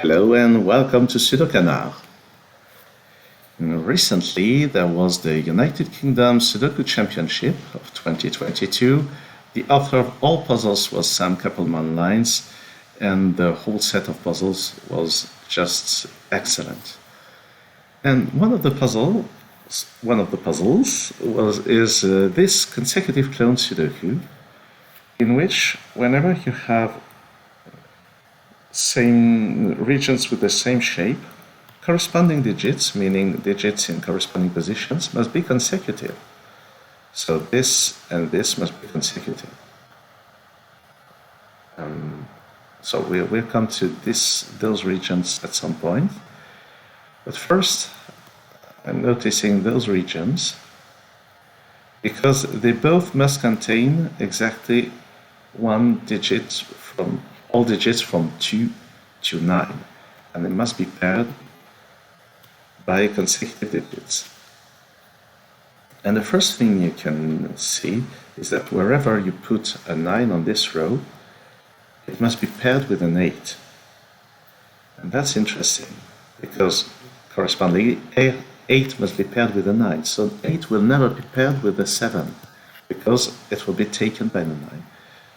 Hello and welcome to SudoKanard. Recently, there was the United Kingdom Sudoku Championship of 2022. The author of all puzzles was Cappleman-Lynes, and the whole set of puzzles was just excellent. And one of the puzzles is this consecutive clone Sudoku, in which whenever you have same regions with the same shape, corresponding digits, meaning digits in corresponding positions, must be consecutive. So this and this must be consecutive. So we'll come to those regions at some point. But first, I'm noticing those regions because they both must contain exactly one digit from all digits from 2 to 9, and they must be paired by consecutive digits. And the first thing you can see is that wherever you put a 9 on this row, it must be paired with an 8. And that's interesting, because correspondingly, 8 must be paired with a 9. So 8 will never be paired with a 7, because it will be taken by the 9.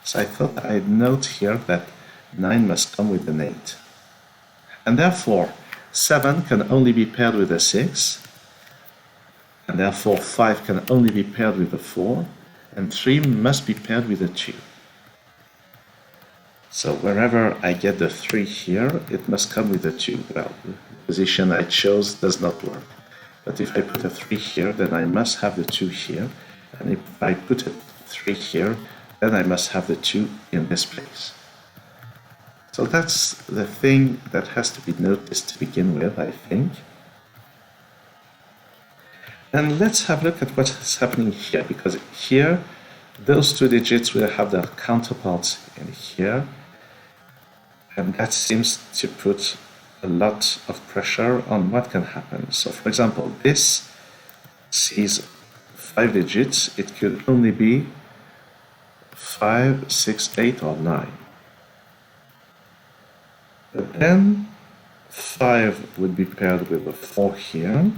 So I thought I'd note here that 9 must come with an 8. And therefore, 7 can only be paired with a 6, and therefore 5 can only be paired with a 4, and 3 must be paired with a 2. So wherever I get the 3 here, it must come with a 2. Well, the position I chose does not work. But if I put a 3 here, then I must have the 2 here, and if I put a 3 here, then I must have the 2 in this place. So that's the thing that has to be noticed to begin with, I think. And let's have a look at what's happening here, because here, those two digits will have their counterparts in here, and that seems to put a lot of pressure on what can happen. So for example, this sees 5 digits, it could only be 5, 6, 8, or 9. But then 5 would be paired with a 4 here,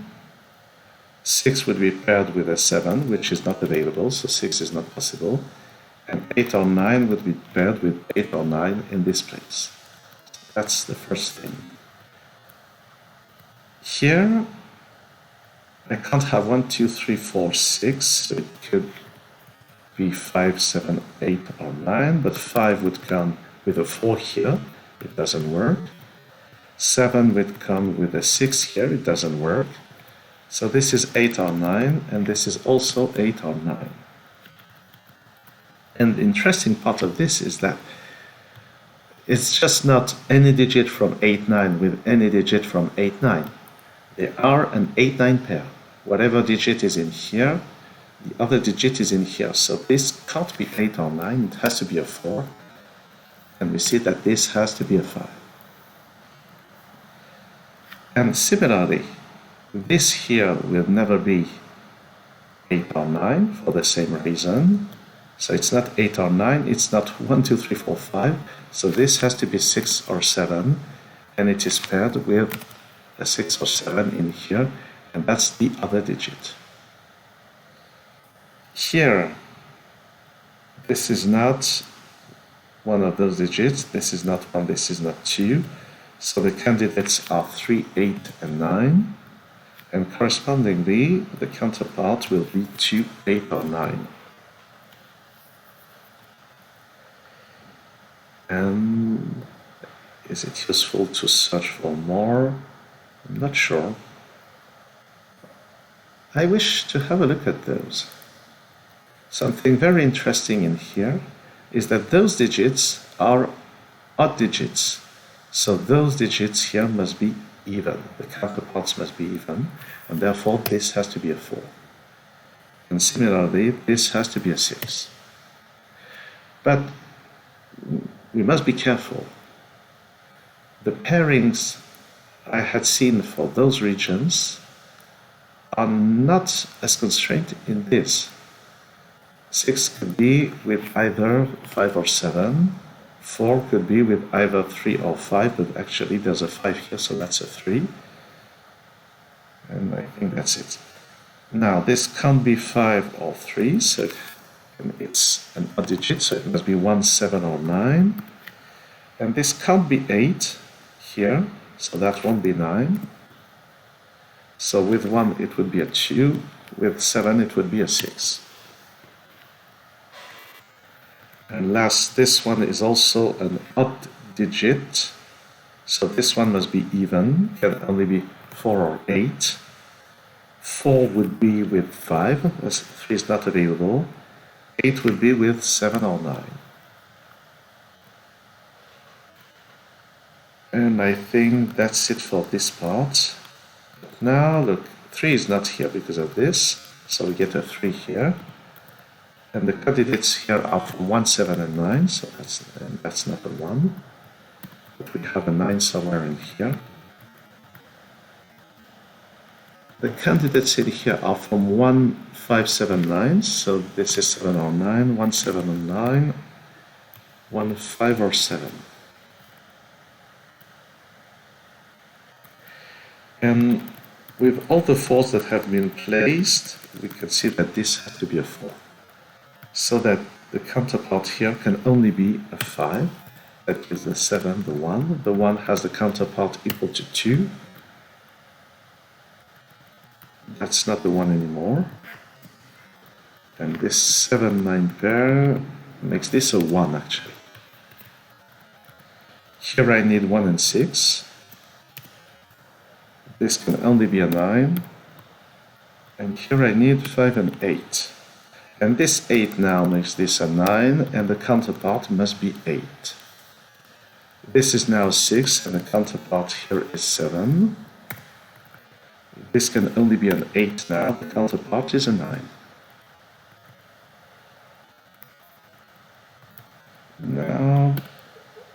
6 would be paired with a 7, which is not available, so 6 is not possible, and 8 or 9 would be paired with 8 or 9 in this place. That's the first thing. Here, I can't have 1, 2, 3, 4, 6, so it could be 5, 7, 8, or 9, but 5 would come with a 4 here. It doesn't work. 7 would come with a 6 here, it doesn't work. So this is 8 or 9, and this is also 8 or 9. And the interesting part of this is that it's just not any digit from 8, 9 with any digit from 8, 9. They are an 8, 9 pair. Whatever digit is in here, the other digit is in here. So this can't be 8 or 9, it has to be a 4. And we see that this has to be a 5. And similarly, this here will never be 8 or 9 for the same reason. So it's not 8 or 9, it's not 1, 2, 3, 4, 5. So this has to be 6 or 7, and it is paired with a 6 or 7 in here, and that's the other digit. Here, this is not one of those digits, this is not 1, this is not 2, so the candidates are 3, 8, and 9, and correspondingly the counterpart will be 2, 8, or 9. And is it useful to search for more? I'm not sure. I wish to have a look at those. Something very interesting in here is that those digits are odd digits. So those digits here must be even. The counterparts must be even, and therefore this has to be a 4. And similarly, this has to be a 6. But we must be careful. The pairings I had seen for those regions are not as constrained in this. 6 could be with either 5 or 7, 4 could be with either 3 or 5, but actually there's a 5 here, so that's a 3. And I think that's it. Now, this can't be 5 or 3, so it's an odd digit, so it must be 1, 7, or 9. And this can't be 8 here, so that won't be 9. So with 1 it would be a 2, with 7 it would be a 6. And last, this one is also an odd digit, so this one must be even, can only be 4 or 8. 4 would be with 5, as 3 is not available. 8 would be with 7 or 9. And I think that's it for this part. But now, look, 3 is not here because of this, so we get a 3 here. And the candidates here are from 1, 7, and 9, so that's not a 1. But we have a 9 somewhere in here. The candidates in here are from 1, 5, 7, 9, so this is 7 or 9, 1, 7, or 9, 1, 5, or 7. And with all the 4s that have been placed, we can see that this has to be a 4. So that the counterpart here can only be a 5. That is the 7, the 1. The 1 has the counterpart equal to 2. That's not the 1 anymore. And this 7, 9 pair makes this a 1 actually. Here I need 1 and 6. This can only be a 9. And here I need 5 and 8. And this 8 now makes this a 9, and the counterpart must be 8. This is now 6, and the counterpart here is 7. This can only be an 8 now, the counterpart is a 9. Now,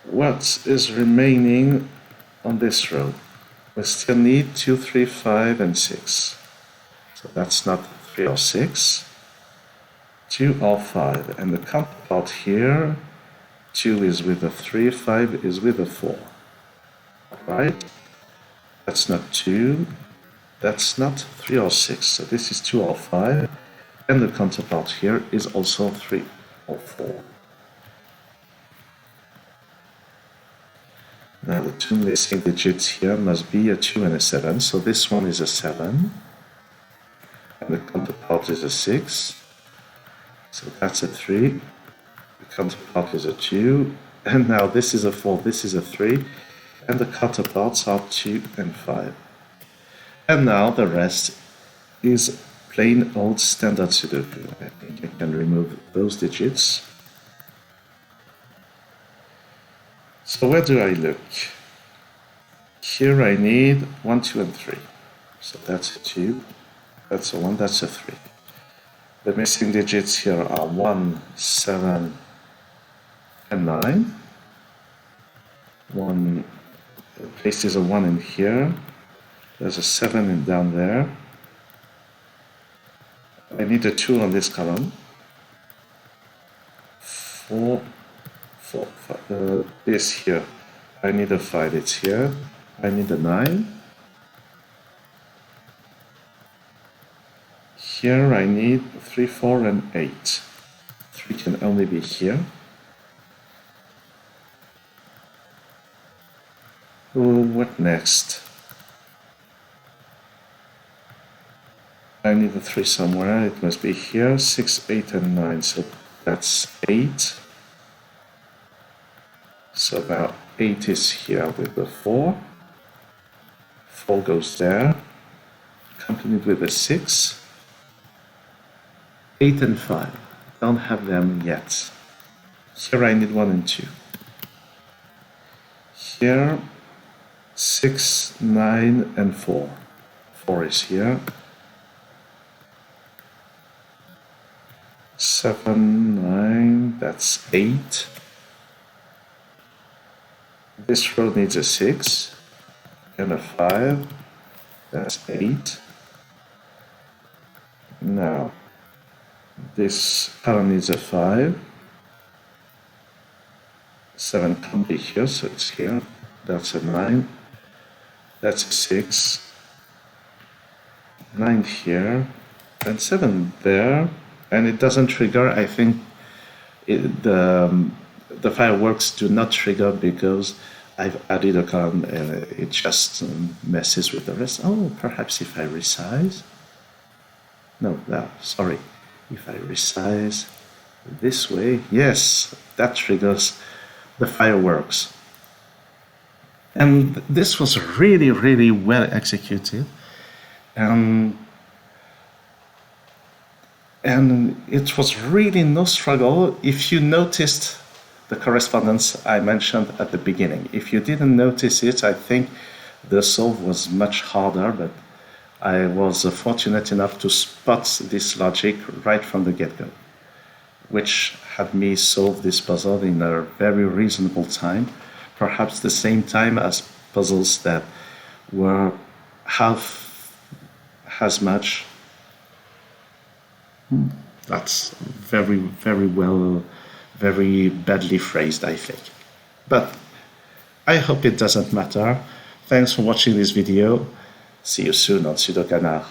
what is remaining on this row? We still need 2, 3, 5, and 6. So that's not 3 or 6. 2 or 5, and the counterpart here, 2 is with a 3, 5 is with a 4. Right? That's not 2, that's not 3 or 6, so this is 2 or 5, and the counterpart here is also 3 or 4. Now the two missing digits here must be a 2 and a 7, so this one is a 7, and the counterpart is a 6. So that's a 3, the counterpart is a 2, and now this is a 4, this is a 3, and the counterparts are 2 and 5. And now the rest is plain old standard Sudoku. I think I can remove those digits. So where do I look? Here I need 1, 2, and 3. So that's a 2, that's a 1, that's a 3. The missing digits here are 1, 7, and 9. One places a 1 in here. There's a 7 in down there. I need a 2 on this column. 4, 5, this here. I need a 5, it's here. I need a 9. Here I need 3, 4, and 8. 3 can only be here. What next? I need a 3 somewhere, it must be here. 6, 8, and 9, so that's 8. So now 8 is here with the 4. 4 goes there, accompanied with a 6. 8 and 5, don't have them yet. Here I need 1 and 2. Here, 6, 9, and 4. 4 is here. 7, 9, that's 8. This row needs a 6 and a 5, that's 8. Now, this column needs a 5. 7 can't be here, so it's here. That's a 9. That's a 6. 9 here. And 7 there. And it doesn't trigger. I think the fireworks do not trigger because I've added a column and it just messes with the rest. Oh, perhaps if I resize. No, sorry. If I resize this way, yes, that triggers the fireworks. And this was really, really well executed. And it was really no struggle. If you noticed the correspondence I mentioned at the beginning, if you didn't notice it, I think the solve was much harder, but I was fortunate enough to spot this logic right from the get-go, which had me solve this puzzle in a very reasonable time, perhaps the same time as puzzles that were half as much. That's very, very well, very badly phrased, I think. But I hope it doesn't matter. Thanks for watching this video. See you soon on SudoKanard.